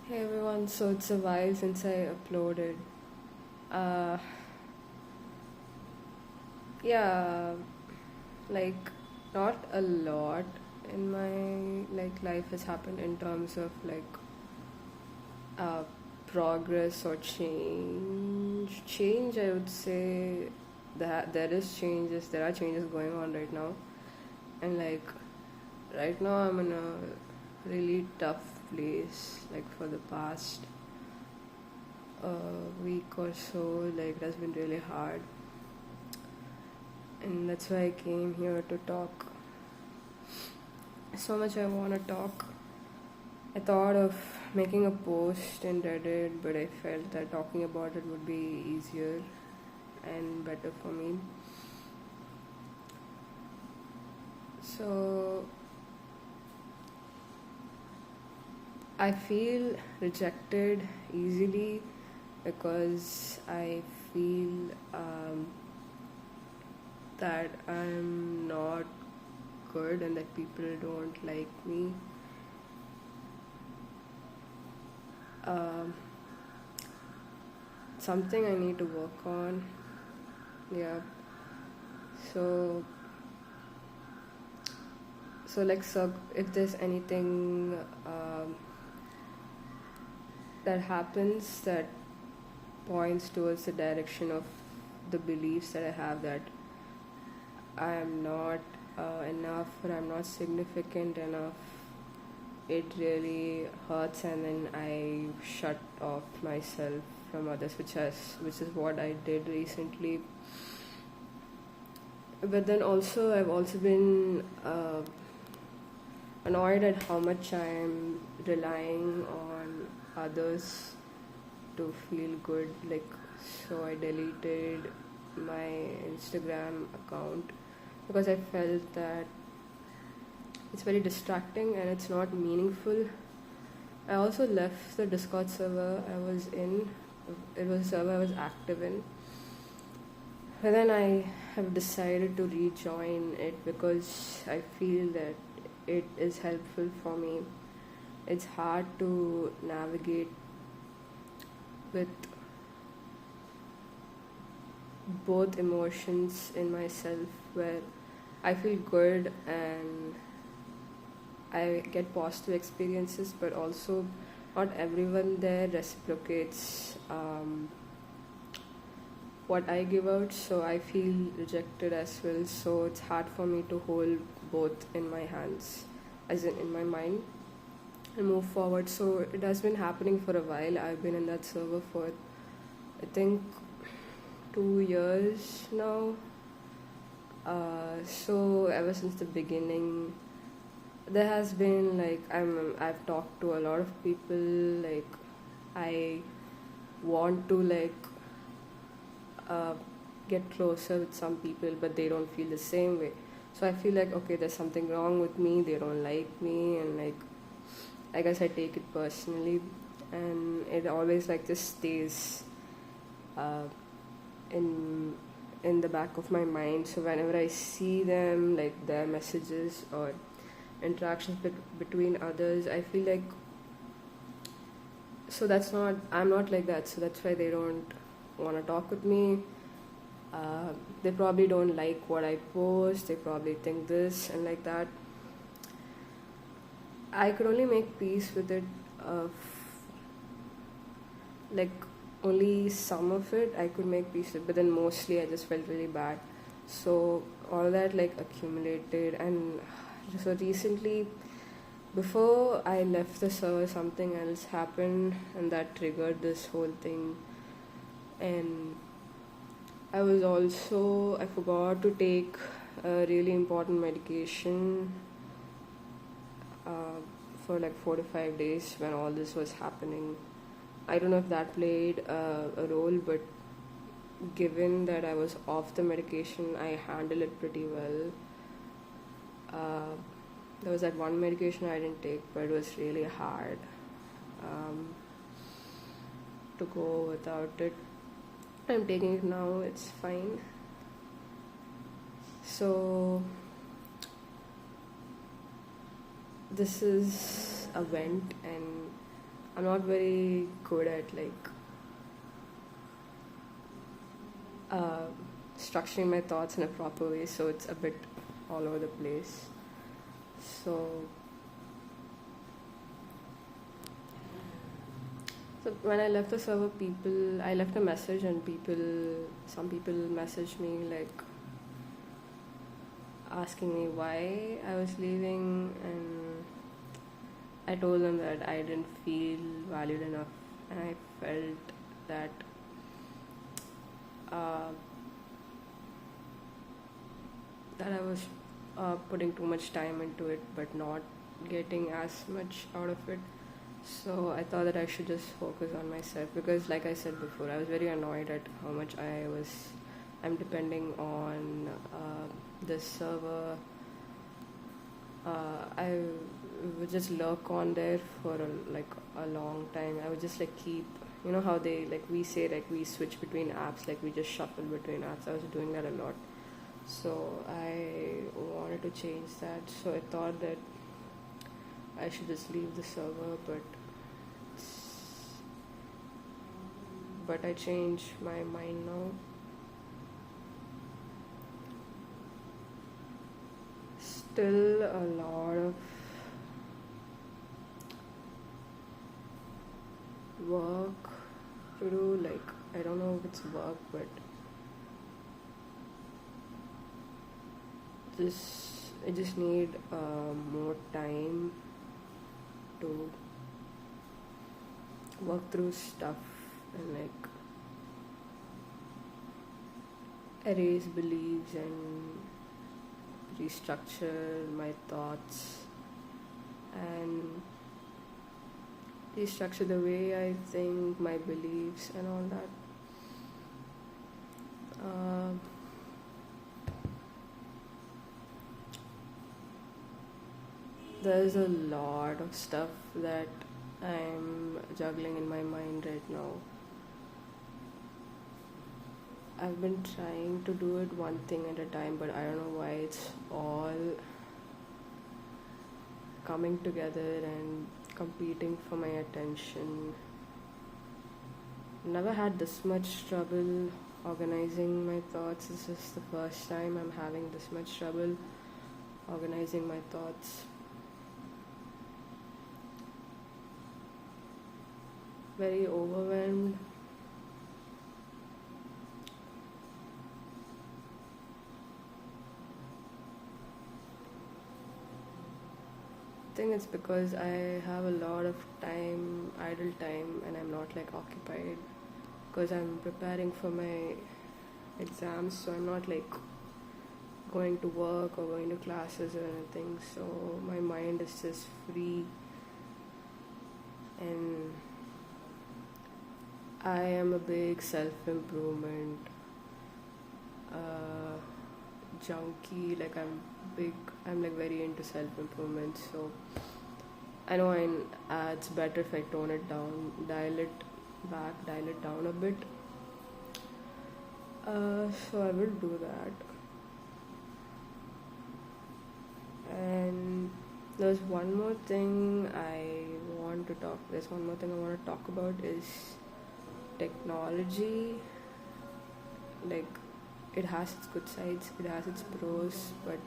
Hey everyone, so it's a while since I uploaded. Uh, yeah, like not a lot in my life has happened in terms of uh, progress or change. Change, I would say that there are changes going on right now, and right now I'm in a really tough place. Like for the past week or so, it has been really hard, and that's why I came here to talk. So much I want to talk. I thought of making a post in Reddit, but I felt that talking about it would be easier and better for me. So I feel rejected easily because I feel that I'm not good and that people don't like me. Um, Something I need to work on. Yeah. So, so if there's anything that happens that points towards the direction of the beliefs that I have that I am not enough or I'm not significant enough, it really hurts, and then I shut off myself from others, which is what I did recently. But then also I've also been annoyed at how much I'm relying on others to feel good. So I deleted my Instagram account because I felt that it's very distracting and it's not meaningful. I also left the Discord server I was in. It was a server I was active in. But then I have decided to rejoin it because I feel that it is helpful for me. It's hard to navigate with both emotions in myself, where I feel good and I get positive experiences, but also not everyone there reciprocates what I give out, so I feel rejected as well. So it's hard for me to hold both in my hands, as in my mind, and move forward. So it has been happening for a while. I've been in that server for, I think, 2 years now. So ever since the beginning, there has been I've talked to a lot of people. I want to uh, get closer with some people, but they don't feel the same way. So I feel like, okay, there's something wrong with me. They don't like me, and I guess I take it personally, and it always just stays uh, in in the back of my mind. So whenever I see them, their messages or interactions between others, I feel like, so that's not, I'm not like that, so that's why they don't want to talk with me. They probably don't like what I post, they probably think this and like that. I could only make peace with it, like only some of it I could make peace with, but then mostly I just felt really bad. So all that accumulated, and so recently, before I left the server, something else happened, and that triggered this whole thing. And I forgot to take a really important medication for 4 to 5 days when all this was happening. I don't know if that played a role, but given that I was off the medication, I handled it pretty well. There was that one medication I didn't take, but it was really hard to go without it. I'm taking it now, it's fine. So this is a vent, and I'm not very good at uh, structuring my thoughts in a proper way, so it's a bit all over the place. So, so when I left the server, I left a message, and some people messaged me like asking me why I was leaving, and I told them that I didn't feel valued enough, and I felt that uh, I was putting too much time into it, but not getting as much out of it. So I thought that I should just focus on myself, because, like I said before, I was very annoyed at how much I'm depending on this server. I would just lurk on there for a long time. I would just keep, how they we say we switch between apps, we just shuffle between apps. I was doing that a lot, so I wanted to change that. So I thought that I should just leave the server, but I changed my mind now. Still a lot of work to do. I don't know if it's work, but I just need more time to work through stuff and erase beliefs and restructure my thoughts and restructure the way I think, my beliefs and all that. There's a lot of stuff that I'm juggling in my mind right now. I've been trying to do it one thing at a time, but I don't know why it's all coming together and competing for my attention. Never had this much trouble organizing my thoughts. This is the first time I'm having this much trouble organizing my thoughts. Very overwhelmed. I think it's because I have a lot of time, idle time, and I'm not occupied, because I'm preparing for my exams, so I'm not going to work or going to classes or anything, so my mind is just free. And I am a big self-improvement junkie. I'm very into self-improvement, so I know it's better if I tone it down, dial it down a bit. So I will do that. And there's one more thing I want to talk about is technology. It has its good sides, it has its pros, but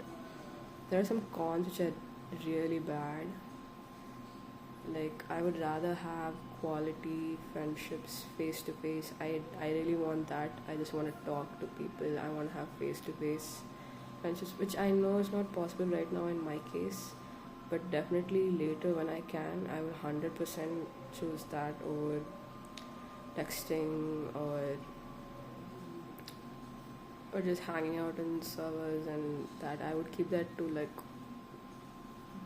there are some cons which are really bad. I would rather have quality friendships face to face. I really want that. I just want to talk to people. I want to have face to face friendships, which I know is not possible right now in my case, but definitely later when I can, I will 100% choose that over texting or just hanging out in servers, and that I would keep that to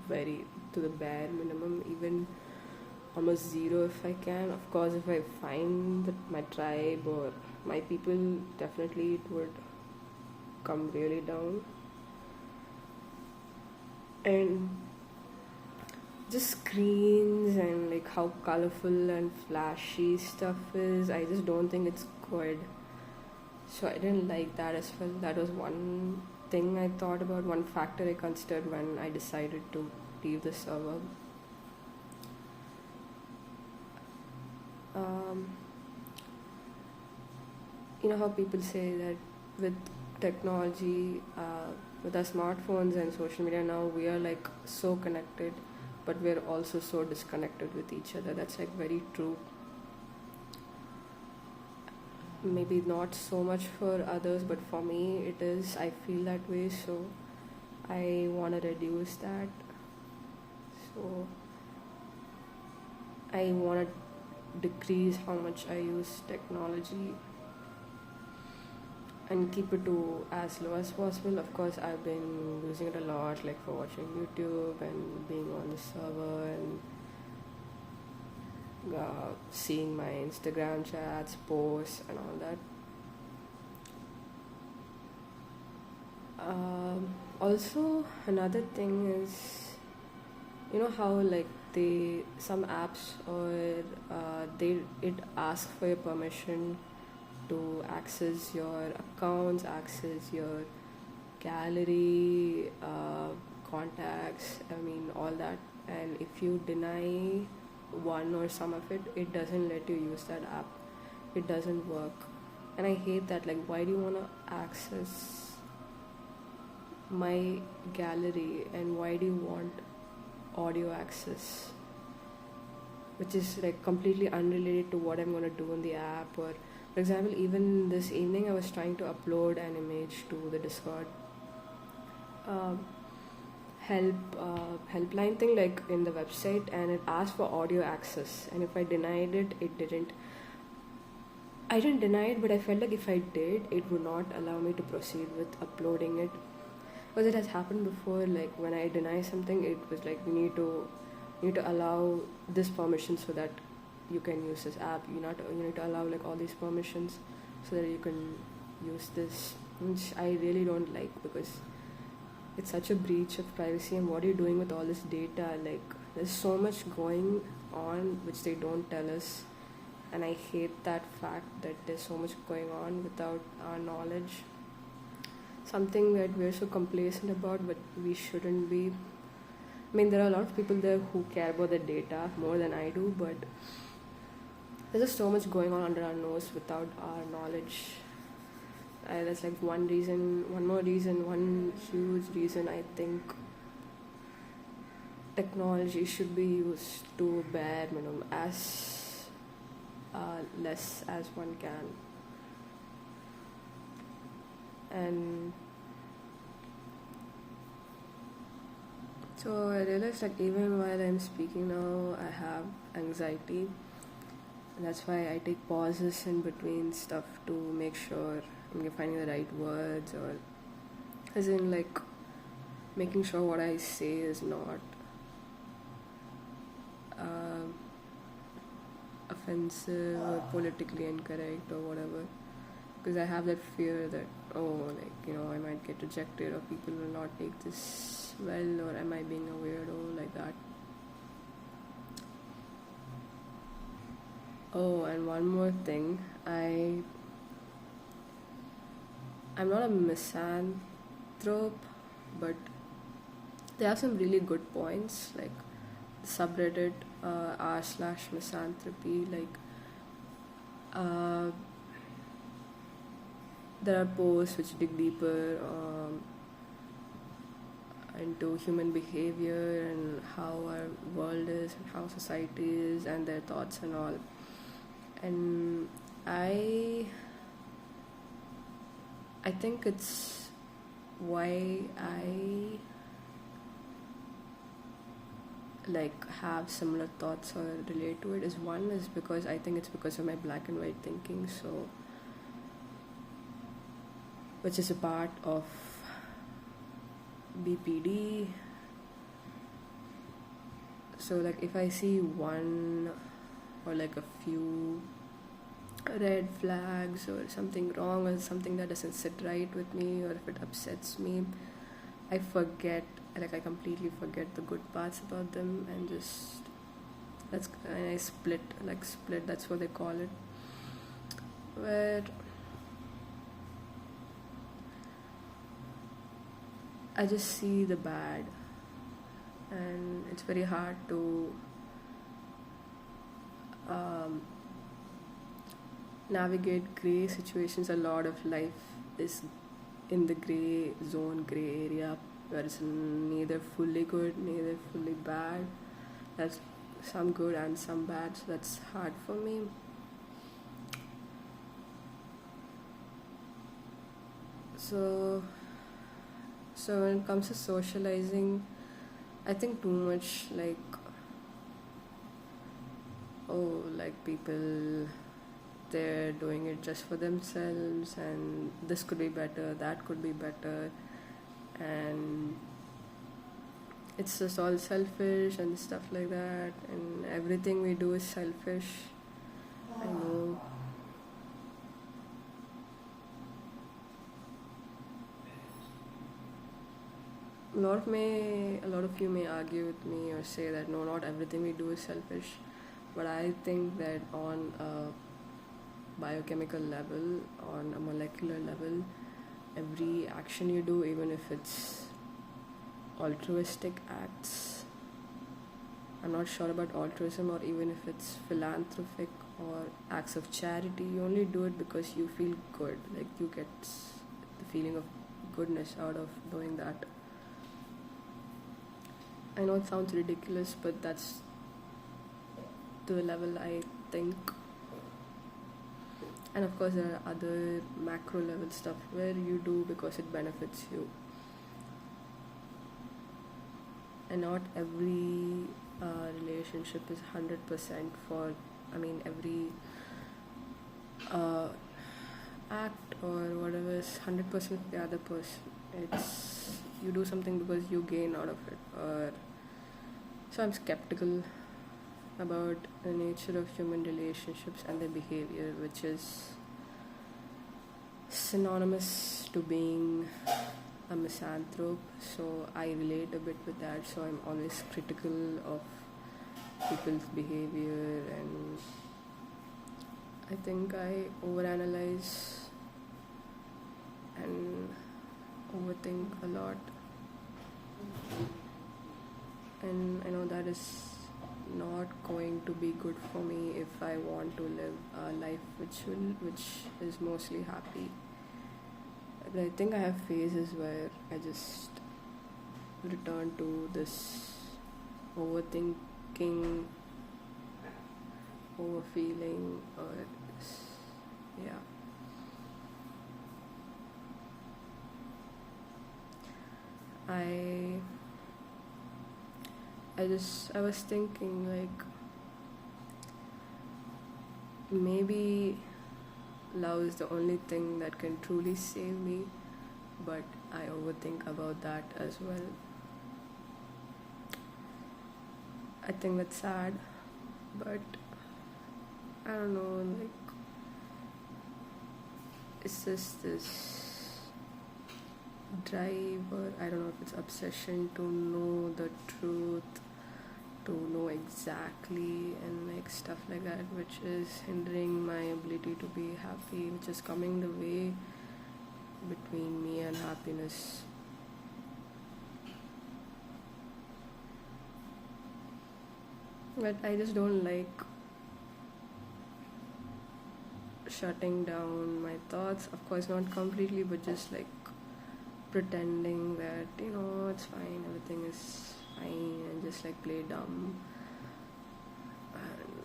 to the bare minimum, even almost zero if I can. Of course, if I find that my tribe or my people, definitely it would come really down. And just screens and how colorful and flashy stuff is, I just don't think it's good. So I didn't like that as well. That was one thing I thought about, one factor I considered when I decided to leave the server. you know how people say that with technology, with our smartphones and social media now, we are like so connected, but we're also so disconnected with each other. That's like very true. Maybe not so much for others, but for me it is. I feel that way, so I want to reduce that. So I want to decrease how much I use technology and keep it to as low as possible. Of course, I've been using it a lot, like for watching YouTube and being on the server and seeing my Instagram chats, posts, and all that. Also, another thing is, you know how like some apps or it asks for your permission to access your accounts, access your gallery, contacts, I mean all that. And if you deny one or some of it, it doesn't let you use that app. It doesn't work. And I hate that. Like, why do you want to access my gallery, and why do you want audio access, which is like completely unrelated to what I'm going to do in the app? Or for example, even this evening I was trying to upload an image to the Discord helpline thing, like in the website, and it asked for audio access, and if I denied it, it didn't. I didn't deny it, but I felt like if I did, it would not allow me to proceed with uploading it, because it has happened before. Like when I deny something, it was like you need to allow this permission so that you can use this app. You need to allow like all these permissions so that you can use this, which I really don't like, because it's such a breach of privacy. And what are you doing with all this data? Like there's so much going on which they don't tell us, and I hate that fact that there's so much going on without our knowledge. Something that we're so complacent about, but we shouldn't be. I mean, there are a lot of people there who care about the data more than I do, but there's just so much going on under our nose without our knowledge. That's like one huge reason I think technology should be used to bare minimum, as less as one can. And so I realized, like, even while I'm speaking now, I have anxiety, and that's why I take pauses in between stuff to make sure I'm finding the right words, or as in like making sure what I say is not offensive or politically incorrect or whatever, because I have that fear that I might get rejected, or people will not take this well, or am I being a weirdo, like that. Oh, and one more thing, I'm not a misanthrope, but they have some really good points, like the subreddit r/misanthropy, like there are posts which dig deeper into human behavior and how our world is and how society is and their thoughts and all. And I think it's why I like have similar thoughts or relate to it is because I think it's because of my black and white thinking, so which is a part of BPD. So like if I see one or like a few red flags or something wrong or something that doesn't sit right with me, or if it upsets me, I completely forget the good parts about them and I split, that's what they call it, where I just see the bad, and it's very hard to navigate gray situations. A lot of life is in the gray zone, gray area, where it's neither fully good, neither fully bad. There's some good and some bad, so that's hard for me. So, so when it comes to socializing, I think too much like, oh, like people, they're doing it just for themselves, and this could be better, that could be better, and it's just all selfish and stuff like that, and everything we do is selfish. I know. A lot of you may argue with me or say that no, not everything we do is selfish, but I think that on a biochemical level, on a molecular level, every action you do, even if it's altruistic acts, I'm not sure about altruism, or even if it's philanthropic or acts of charity, you only do it because you feel good, like you get the feeling of goodness out of doing that. I know it sounds ridiculous, but that's the level I think. And of course, there are other macro level stuff where you do because it benefits you. And not every relationship is 100% for, every act or whatever is 100% for the other person. It's you do something because you gain out of it, or so I'm skeptical about the nature of human relationships and their behavior, which is synonymous to being a misanthrope. So I relate a bit with that. So I'm always critical of people's behavior, and I think I overanalyze and overthink a lot, and I know that is not going to be good for me if I want to live a life which is mostly happy. But I think I have phases where I just return to this overthinking, overfeeling, or yeah. I was thinking like maybe love is the only thing that can truly save me, but I overthink about that as well. I think that's sad, but I don't know, like it's just this drive, or I don't know if it's obsession to know the truth, to know exactly, and like stuff like that, which is hindering my ability to be happy, which is coming the way between me and happiness. But I just don't like shutting down my thoughts, of course not completely, but just like pretending that it's fine, everything is fine, and just like play dumb. And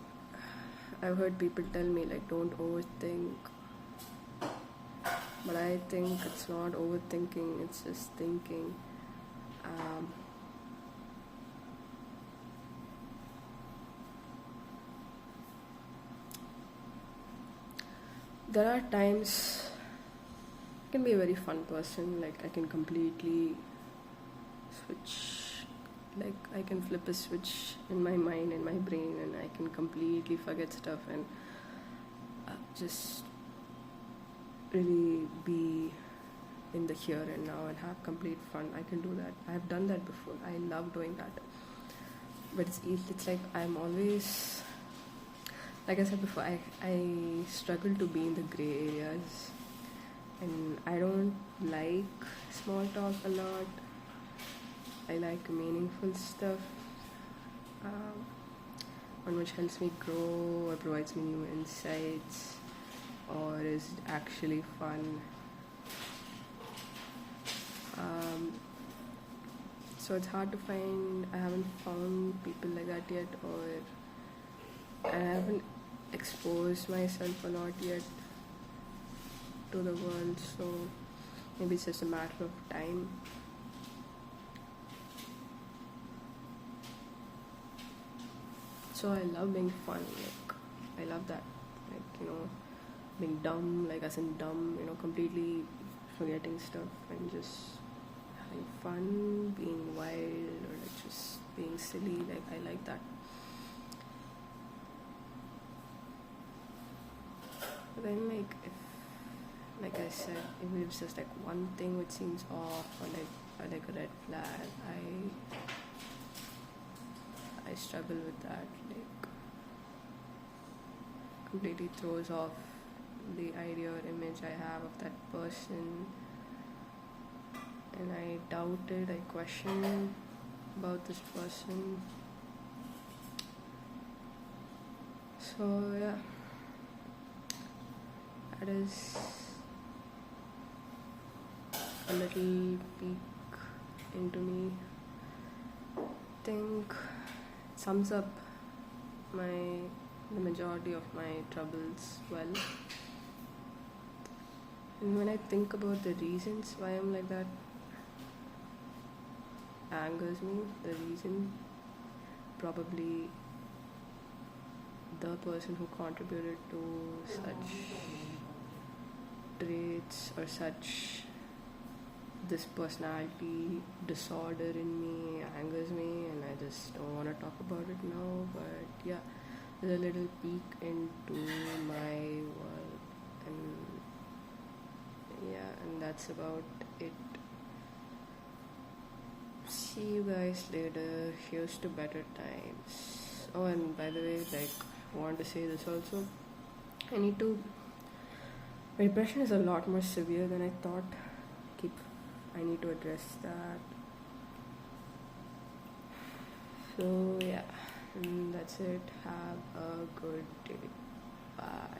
I've heard people tell me like don't overthink, but I think it's not overthinking, it's just thinking. There are times I can be a very fun person, like I can completely switch, like I can flip a switch in my mind and my brain, and I can completely forget stuff and just really be in the here and now and have complete fun. I can do that. I have done that before. I love doing that. But it's like I'm always, like I said before, I struggle to be in the gray areas, and I don't like small talk a lot. I like meaningful stuff, one which helps me grow or provides me new insights. or is actually fun. So it's hard to find. I haven't found people like that yet, or I haven't exposed myself a lot yet to the world, so maybe it's just a matter of time. So I love being fun, like I love that, like being dumb, like as in dumb, completely forgetting stuff and just having fun, being wild, or like just being silly. Like I like that. But then, like I said, if it's just like one thing which seems off, or like a red flag, I struggle with that. Like completely throws off the idea or image I have of that person, and I doubt it. I question about this person. So yeah, that is a little peek into me. I think it sums up the majority of my troubles well. And when I think about the reasons why I'm like that, angers me. The reason, probably the person who contributed to such traits or such this personality disorder in me angers me, and I just don't want to talk about it now. But yeah, there's a little peek into my world, and yeah, and that's about it. See you guys later. Here's to better times. Oh, and by the way, like, I want to say this also. My depression is a lot more severe than I thought. I need to address that. So yeah, and that's it. Have a good day. Bye.